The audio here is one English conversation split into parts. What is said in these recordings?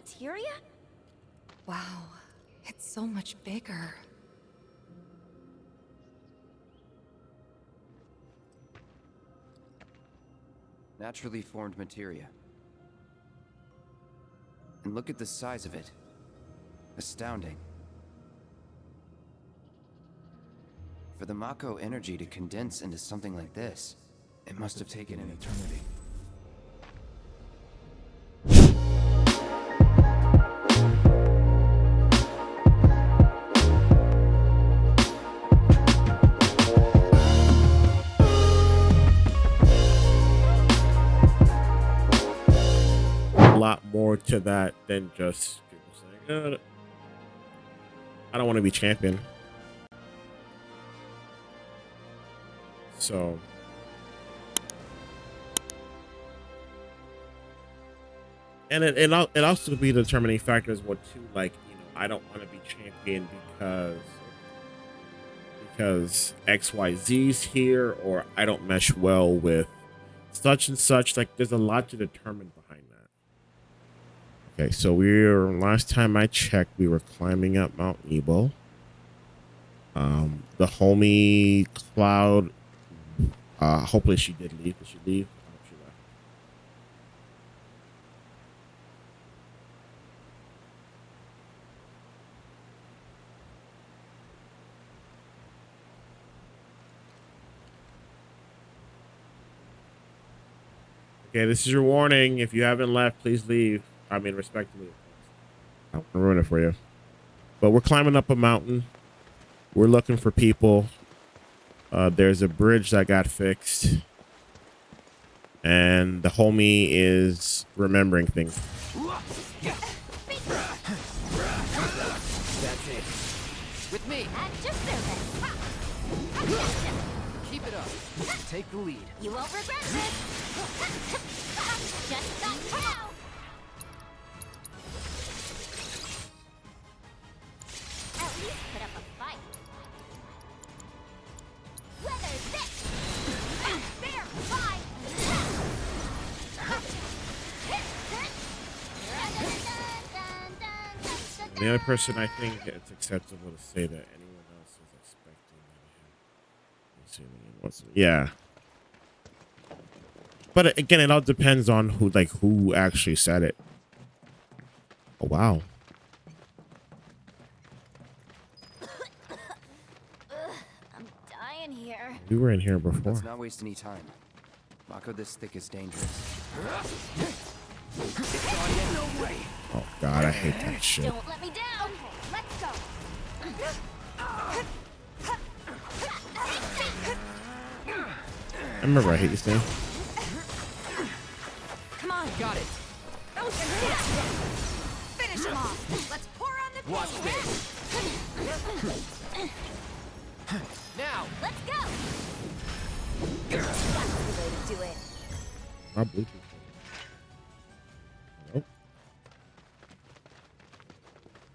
materia? Wow, it's so much bigger. Naturally formed materia. And look at the size of it. Astounding. For the Mako energy to condense into something like this, it must have taken an eternity. A lot more to that than just people saying, I don't want to be champion. So and it also could be the determining factor as well too, like, I don't want to be champion because XYZ's here, or I don't mesh well with such and such. Like, there's a lot to determine behind that. Okay, so last time I checked, we were climbing up Mount Nebo. The homie Cloud, hopefully she did leave. Did she leave? I hope she left. Okay, this is your warning. If you haven't left, please leave. I mean, respectfully. I don't want to ruin it for you. But we're climbing up a mountain. We're looking for people. There's a bridge that got fixed. And the homie is remembering things. That's it. With me. Keep it up. Take the lead. You won't regret this. Just not now. At least put up a fight. Weather this. Fair fight. The only person I think it's acceptable to say that anyone else is expecting. Yeah. But again, it all depends on who actually said it. Oh wow. I'm dying here. We were in here before. Let's not waste any time. Mako this thick is dangerous. No way. Oh god, I hate that shit. Don't let me down. Okay, let's go. I remember I hate this thing. Come on. Got it. Finish him off. Let's pour on the Watch this. Now. Let's go. That's the way to do it. My Bluetooth. Nope.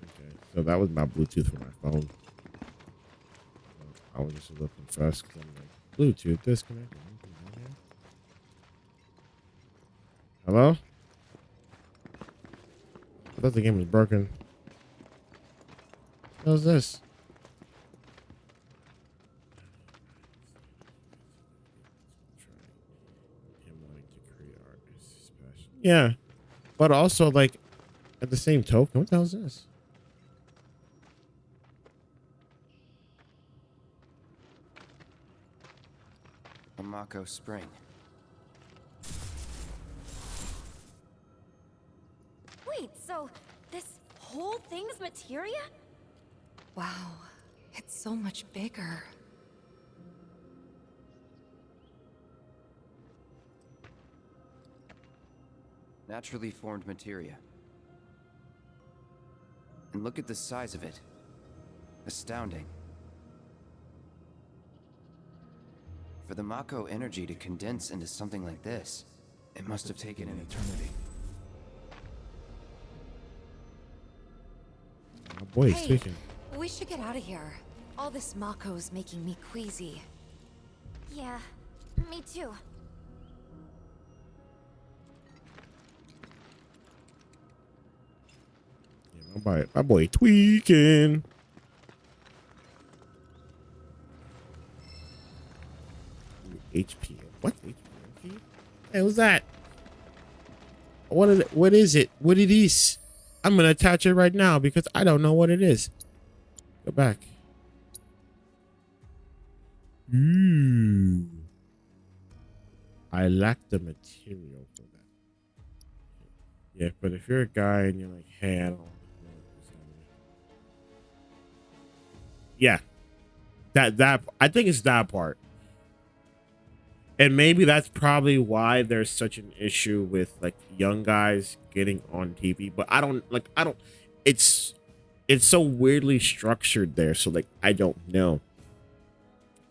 Okay, so that was my Bluetooth for my phone. I was just a little confused because I'm like, Bluetooth disconnected. Hello? I thought the game was broken. What is this? Yeah, but also like at the same token, what the hell is this? A Mako spring. Wait, so this whole thing's materia? Wow, it's so much bigger. Naturally formed materia. And look at the size of it. Astounding. For the Mako energy to condense into something like this, it must have taken an eternity. Oh boy, Hey, speaking. We should get out of here. All this Mako's making me queasy. Yeah, me too. My boy tweaking. HPM. What? HPM? Hey, what's that? What is it? What is it? What it is? I'm gonna attach it right now because I don't know what it is. Go back. Ooh. I lack the material for that. Yeah, but if you're a guy and you're like, hey, I don't know what's happening. Yeah. That I think it's that part. And maybe that's probably why there's such an issue with like young guys getting on TV. But I don't it's so weirdly structured there. So like I don't know.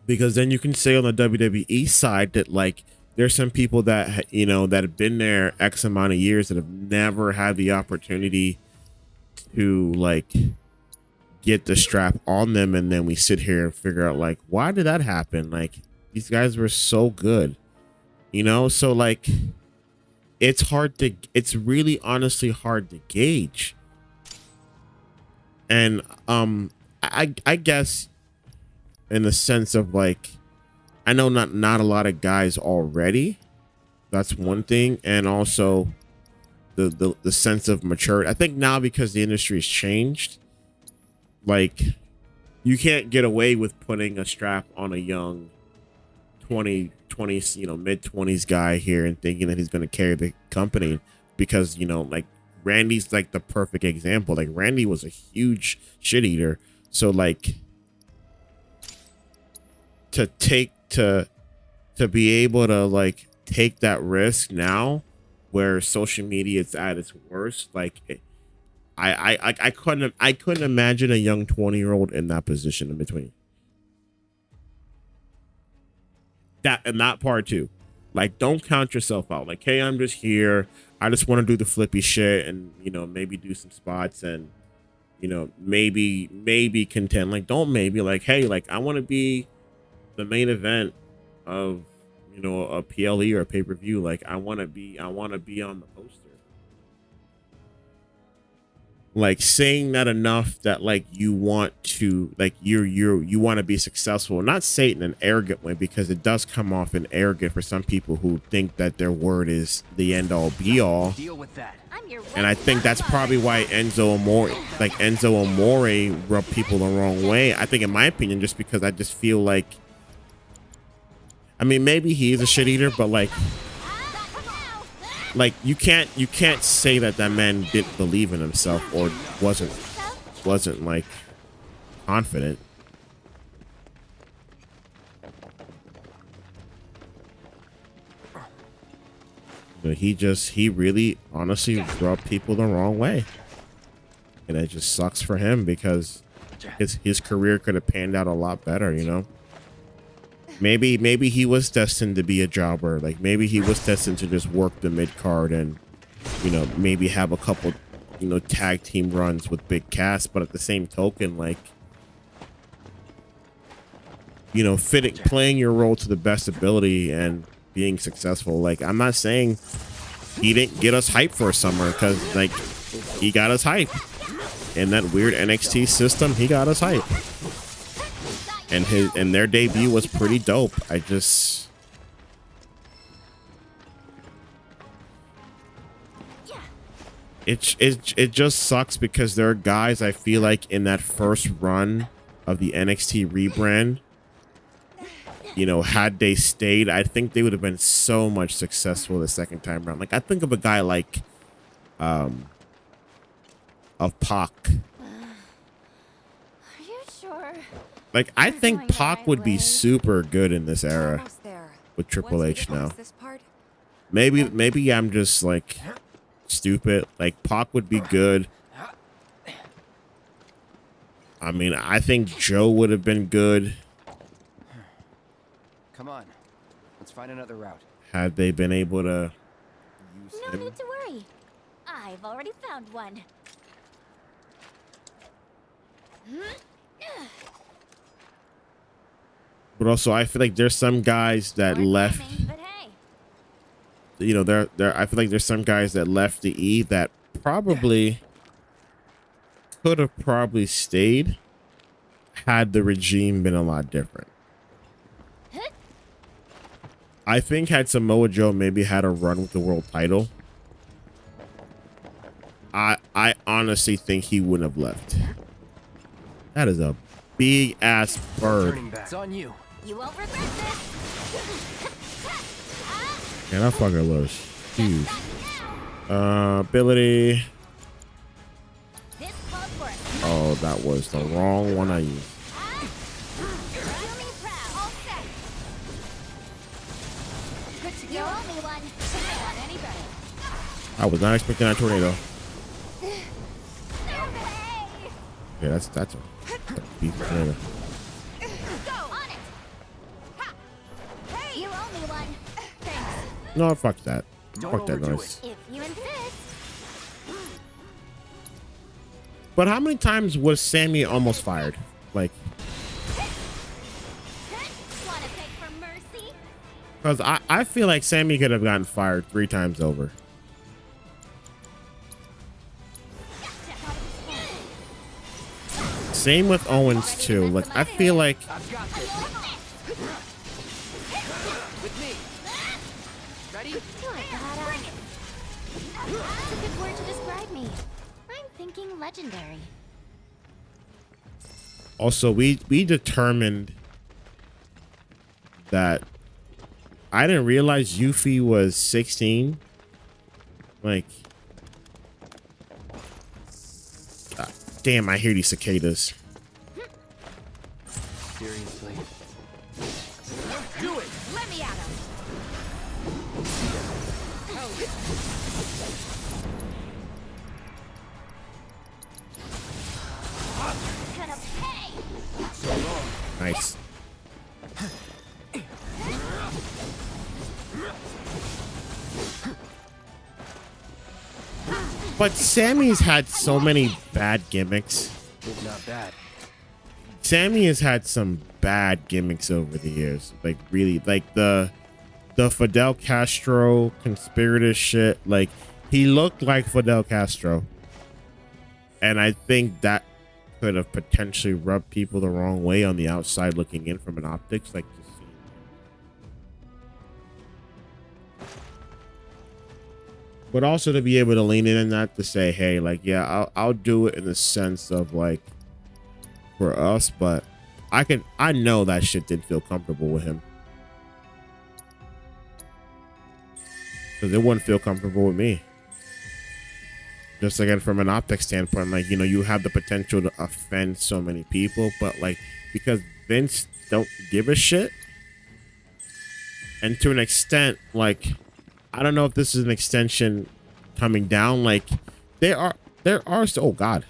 Because then you can say on the WWE side that like there's some people that that have been there X amount of years that have never had the opportunity to like get the strap on them, and then we sit here and figure out like why did that happen? Like these guys were so good, so like it's really honestly hard to gauge. And I guess in the sense of like I know not a lot of guys already. That's one thing. And also the sense of maturity. I think now because the industry's changed, like you can't get away with putting a strap on a young 20s, mid-20s guy here and thinking that he's going to carry the company because, like Randy's like the perfect example. Like Randy was a huge shit eater. So like to be able to like take that risk now where social media is at its worst, like I couldn't imagine a young 20-year-old in that position in between that and that part too. Like don't count yourself out. Like, hey, I'm just here, I just want to do the flippy shit and maybe do some spots and maybe contend. Like don't maybe like, hey, like I want to be the main event of a PLE or a pay-per-view. Like I want to be on the poster. Like saying that enough that like you want to like you want to be successful, not say it in an arrogant way, because it does come off in arrogant for some people who think that their word is the end all be all. Deal with that. And I think that's probably why Enzo Amore rubbed people the wrong way. I think in my opinion, just because I just feel like, I mean, maybe he is a shit eater, but like you can't say that man didn't believe in himself or wasn't like confident. But he really honestly rubbed people the wrong way, and it just sucks for him because his career could have panned out a lot better. Maybe he was destined to be a jobber. Like maybe he was destined to just work the mid card and maybe have a couple tag team runs with big casts. But at the same token, like playing your role to the best ability and being successful. Like I'm not saying he didn't get us hype for a summer, because like he got us hype in that weird NXT system. He got us hype. And their debut was pretty dope. It just sucks because there are guys I feel like in that first run of the NXT rebrand, had they stayed, I think they would have been so much successful the second time around. Like I think of a guy like of Pac. Like, I think Pac would be super good in this era with Triple H now. Maybe I'm just, like, stupid. Like, Pac would be good. I mean, I think Joe would have been good. Come on. Let's find another route. Had they been able to use him. No need to worry. I've already found one. But also, I feel like there's some guys that left. I feel like there's some guys that left the E that probably could have probably stayed had the regime been a lot different. I think had Samoa Joe maybe had a run with the world title, I honestly think he wouldn't have left. That is a big ass bird. It's on you. You won't regret this. Man, I fucking lose. Huge. Ability. This calls for it. Oh, that was the wrong one I used. Feel me proud. All set. Good to go. You owe me one. Couldn't want any better. I was not expecting that tornado. Hey. Yeah, that's a beef tornado. Go on it. Ha. Hey. You owe me one. Thanks. No, fuck that. Don't Fuck that overdo noise. If you insist. But how many times was Sammy almost fired? Like, Wanna beg for mercy? because I feel like Sammy could have gotten fired 3 times over. Same with Owens too. Like, I feel like I've got this. With me. Ready? That's a good word to describe me. I'm thinking legendary. also we determined that I didn't realize Yuffie was 16. Like, damn, I hear these cicadas. Seriously. Do it. Let me at him. Gonna pay. Nice. But Sammy's had so many bad gimmicks. It's not bad. Sammy has had some bad gimmicks over the years. Like, really, like the Fidel Castro conspirator shit. Like, he looked like Fidel Castro. And I think that could have potentially rubbed people the wrong way on the outside looking in from an optics. Like, just seeing him. But also to be able to lean in that to say, hey, like, yeah, I'll do it in the sense of like for us, but I know that shit didn't feel comfortable with him. Because it wouldn't feel comfortable with me. Just again, from an optics standpoint, like, you know, you have the potential to offend so many people, but like, because Vince don't give a shit. And to an extent, like, I don't know if this is an extension coming down. Like, there are oh God.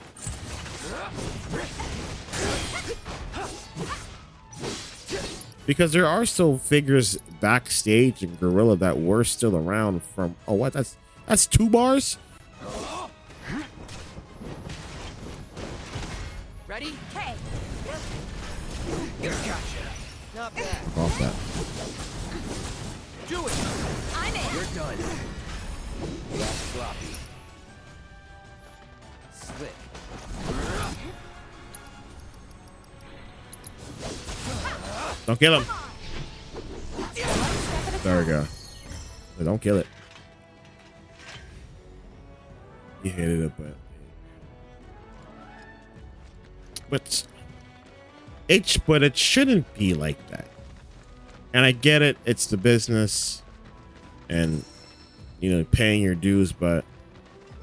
Because there are still figures backstage in Gorilla that were still around from, oh, what? That's 2 bars? Ready? Hey. Gotcha. Not bad. Off that. Do it. I'm in. You're done. That's sloppy. Slick. Don't kill him. There we go. But don't kill it. You hit it up, but it shouldn't be like that. And I get it, it's the business and, you know, paying your dues, but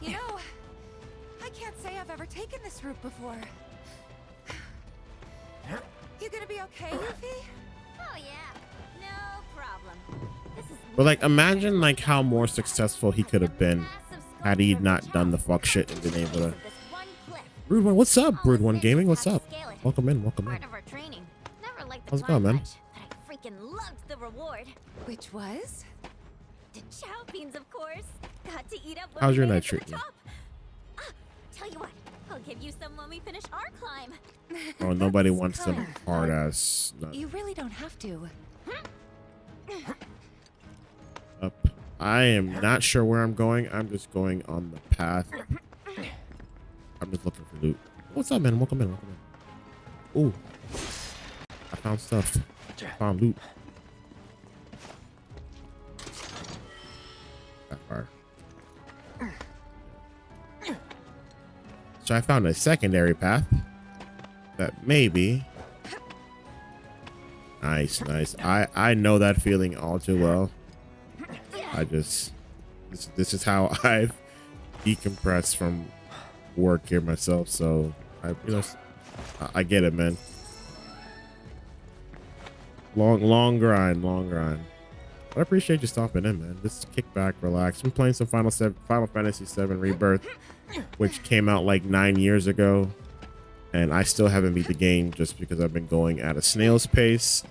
You know, I can't say I've ever taken this route before. You gonna be okay, Yuffie? Oh yeah. No problem. This is but like, imagine like how more successful he could have been had he not done the fuck shit and been able to. Brood One, what's up? Brood One Gaming, what's up? Welcome in, welcome in. Part of our training. Never liked the How's it going, climb man? much, but I freaking loved the reward. Which was? The chow beans, of course. Got to eat up. How's your when we night made it to treating the you? top. Ah, tell you what, I'll give you some when we finish our climb. Oh, nobody That's wants them kind. hard ass You really don't have to. up. I am not sure where I'm going. I'm just going on the path. I'm just looking for loot. what's up, man? Welcome in. Ooh, I found stuff. I found loot. That far. So I found a secondary path that maybe. Nice. I know that feeling all too well. This is how I've decompressed from work here myself. So I get it, man. Long grind. But I appreciate you stopping in, man. Just kick back, relax. I'm playing some Final Fantasy VII Rebirth, which came out like 9 years ago, and I still haven't beat the game just because I've been going at a snail's pace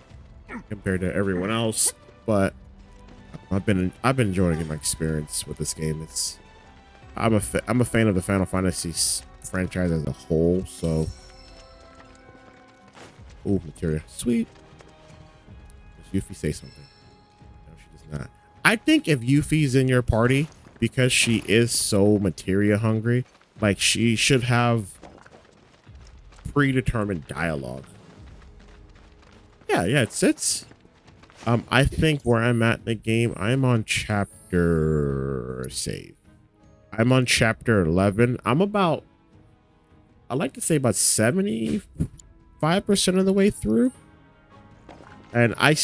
compared to everyone else. But I've been enjoying my experience with this game. I'm a fan of the Final Fantasy franchise as a whole. So, ooh, Materia, sweet. Does Yuffie say something? No, she does not. I think if Yuffie's in your party, because she is so materia hungry, like she should have predetermined dialogue. Yeah, it's I think where I'm at in the game, I'm on chapter 11. I'm about, I like to say about 75% of the way through. And I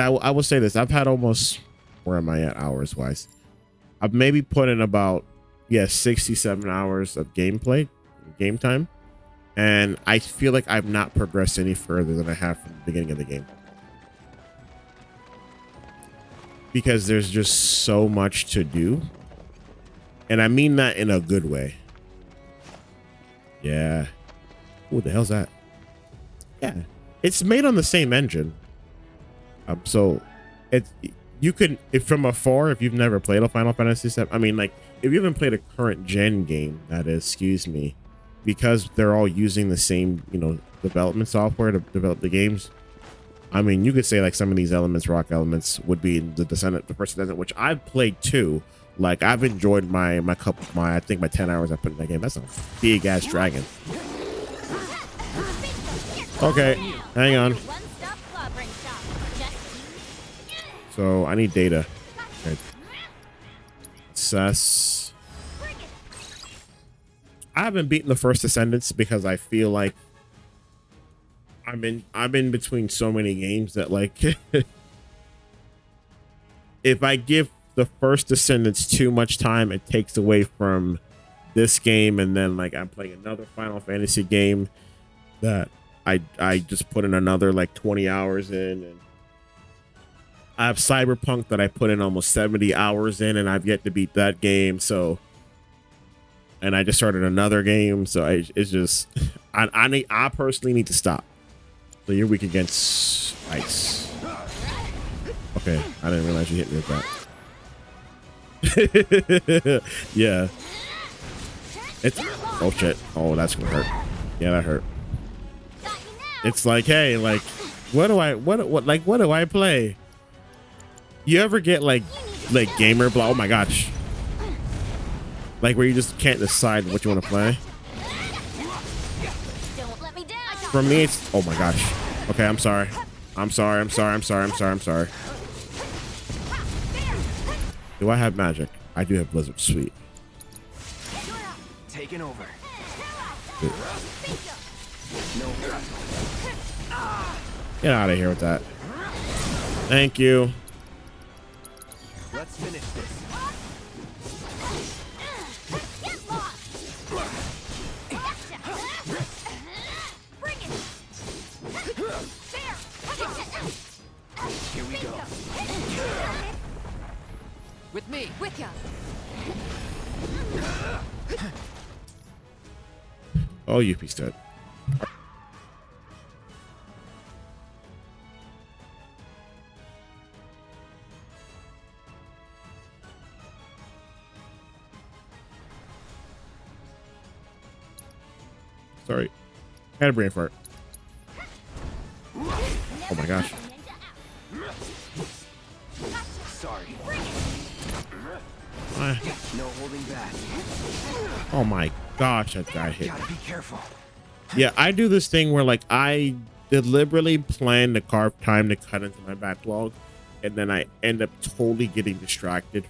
will say this, I've had almost, where am I at hours wise? I've maybe put in about 67 hours of game time, and I feel like I've not progressed any further than I have from the beginning of the game, because there's just so much to do, and I mean that in a good way. Yeah. What the hell's that? Yeah, it's made on the same engine. So you could, if from afar, if you've never played a Final Fantasy VII, I mean, like, if you haven't played a current gen game, that is, excuse me, because they're all using the same, development software to develop the games. I mean, you could say like some of these elements, rock elements, would be in the First Descendant, which I've played too. Like, I've enjoyed my I think my 10 hours I put in that game. That's a big ass dragon. Okay, hang on. So I need data. Okay. Assess. I haven't beaten the First Descendants because I feel like I'm in between so many games that, like, if I give the First Descendants too much time, it takes away from this game, and then like I'm playing another Final Fantasy game that I just put in another like 20 hours in, and I have Cyberpunk that I put in almost 70 hours in, and I've yet to beat that game. So, and I just started another game, so it's just I personally need to stop. So you're weak against ice. Okay, I didn't realize you hit me with that. Yeah. It's, oh shit. Oh, that's gonna hurt. Yeah, that hurt. It's like, hey, like, what do I play? You ever get like gamer blah? Oh my gosh. Like where you just can't decide what you want to play. For me, it's, oh my gosh. Okay, I'm sorry. Do I have magic? I do have Blizzard. Sweet. Taking over. Good. Get out of here with that. Thank you. Let's finish this. Here we go. With me. With ya. Oh, Yuppie's dead. Sorry. I had a brain fart. Oh my gosh. Sorry. No holding back. Oh my gosh, that guy hit me. Gotta be careful. Yeah, I do this thing where like I deliberately plan to carve time to cut into my backlog, and then I end up totally getting distracted.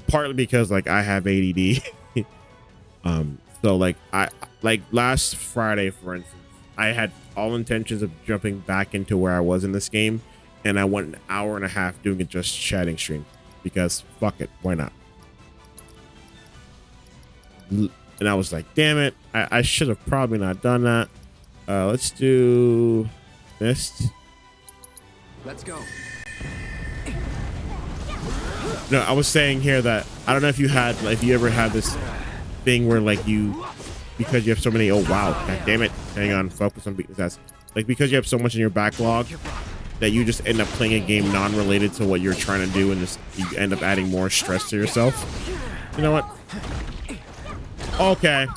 Partly because like I have ADD. So like last Friday, for instance, I had all intentions of jumping back into where I was in this game, and I went an hour and a half doing a just chatting stream because fuck it, why not? And I was like, damn it, I should have probably not done that. Let's do this. Let's go. No, I was saying here that I don't know if you ever had this thing where like because you have so many, oh wow, god damn it, hang on, focus on beating his ass. Like because you have so much in your backlog that you just end up playing a game non-related to what you're trying to do, and just you end up adding more stress to yourself. You know what? Okay,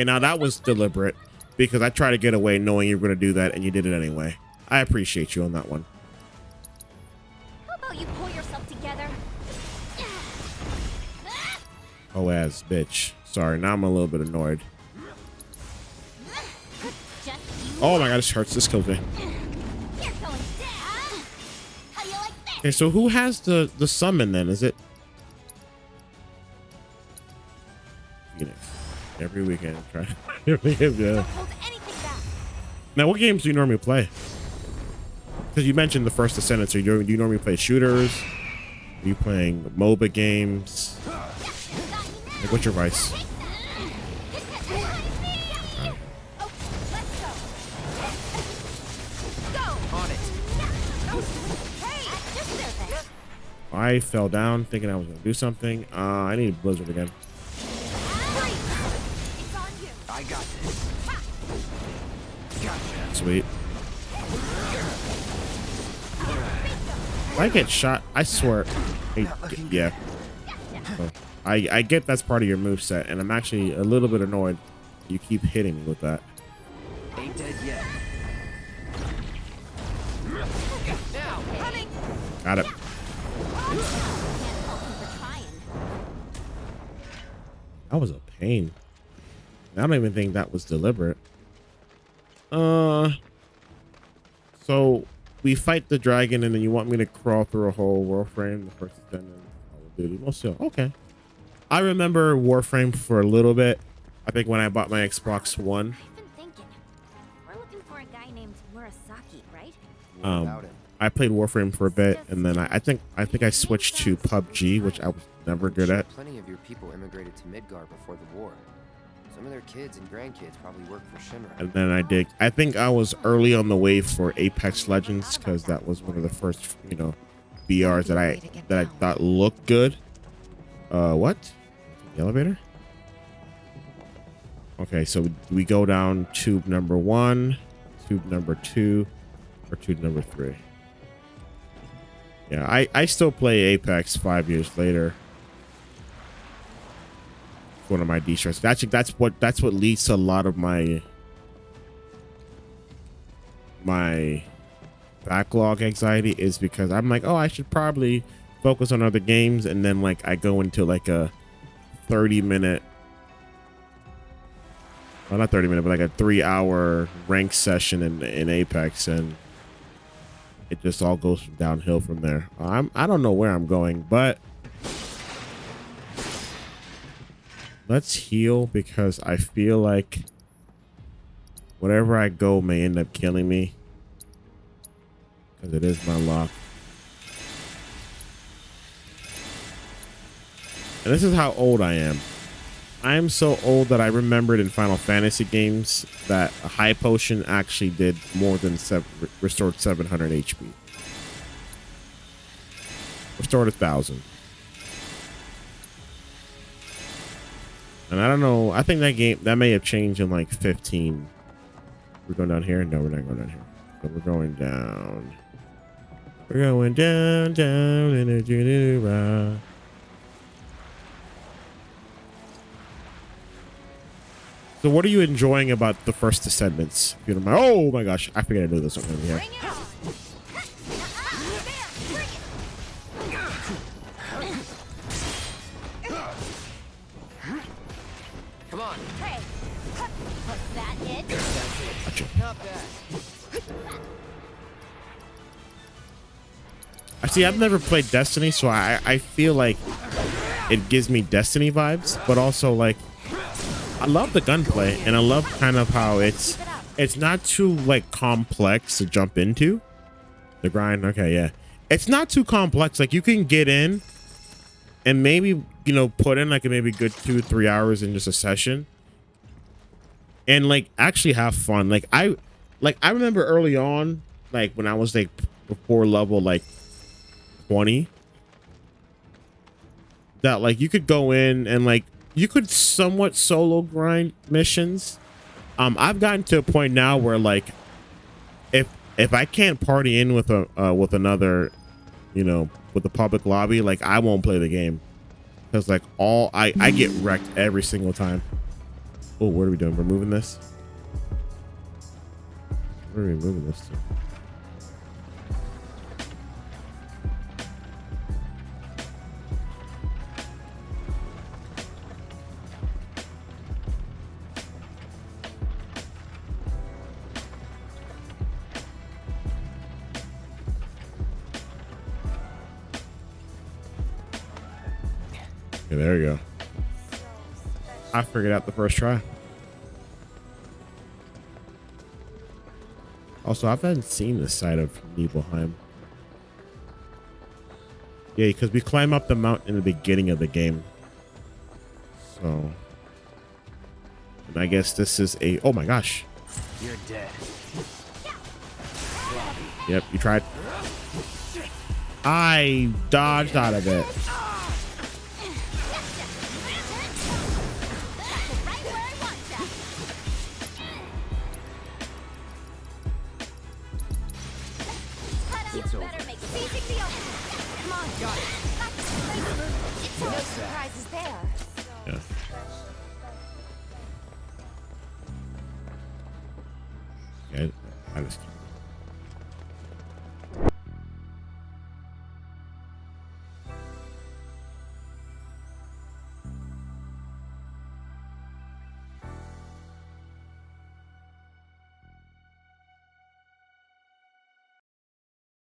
now that was deliberate because I tried to get away knowing you were going to do that, and you did it anyway. I appreciate you on that one. How about you pull yourself together? Oh, ass bitch. Sorry, now I'm a little bit annoyed. Oh my god, this hurts. This kills me. Okay, so who has the summon then? Is it Phoenix? Every weekend, try. Yeah. Now, what games do you normally play? Because you mentioned the First Descendant. So do you normally play shooters? Are you playing MOBA games? Like, what's your vice? I fell down thinking I was gonna do something. I need Blizzard again. I got this. Gotcha. Sweet. If I get shot, I swear. Yeah. Oh, I get that's part of your moveset, and I'm actually a little bit annoyed you keep hitting me with that. Ain't dead yet. Got it. That was a pain. I don't even think that was deliberate. So we fight the dragon, and then you want me to crawl through a whole Warframe, the First Descendant, Call of Duty. Well, still, okay. I remember Warframe for a little bit. I think when I bought my Xbox One. I've been thinking. We're looking for a guy named Murasaki, right? I played Warframe for a bit, and then I think I switched to PUBG, which I was never good at. Plenty of your people immigrated to Midgar before the war. Some of their kids and grandkids probably work for Shinra. And then I think I was early on the wave for Apex Legends because that was one of the first, BRs that I thought looked good. What? The elevator? Okay, so we go down tube number 1, tube number 2, or tube number 3. Yeah, I still play Apex 5 years later. It's one of my de-stress. Actually, that's what leads to a lot of my backlog anxiety, is because I'm like, oh, I should probably focus on other games, and then like I go into like a 30-minute, well, not 30-minute, but like a 3-hour rank session in Apex, and it just all goes downhill from there. I don't know where I'm going, but let's heal, because I feel like whatever I go may end up killing me, because it is my lock. And this is how old I am. I am so old that I remembered in Final Fantasy games that a high potion actually did more than restored 700 HP. Restored 1,000. And I don't know. I think that may have changed in like 15. We're going down here? No, we're not going down here. So we're going down. We're going down in a Junira. So what are you enjoying about the First Descendants? If you don't mind. Oh my gosh, I forget I knew this one over here. Come on. Hey, Was that it? Gotcha. Not bad. I see. I've never played Destiny, so I feel like it gives me Destiny vibes, but also like I love the gunplay and I love kind of how it's not too like complex to jump into the grind. Okay, yeah, it's not too complex. Like you can get in and maybe, you know, put in like a maybe good 2-3 hours in just a session and like actually have fun. Like I remember early on, like when I was like before level like 20, that like you could go in and like you could somewhat solo grind missions. I've gotten to a point now where like if I can't party in with another, you know, with the public lobby, like I won't play the game because like I get wrecked every single time. Oh, what are we doing? We're moving this. Where are we moving this to? Okay, there you go. I figured out the first try. Also, I haven't seen this side of Nibelheim. Yeah, because we climb up the mountain in the beginning of the game. So, and I guess this is a. Oh my gosh. You're dead. Yep, you tried. I dodged out of it. It's over. Come on, got it. No surprises there. Yeah. Yeah, I just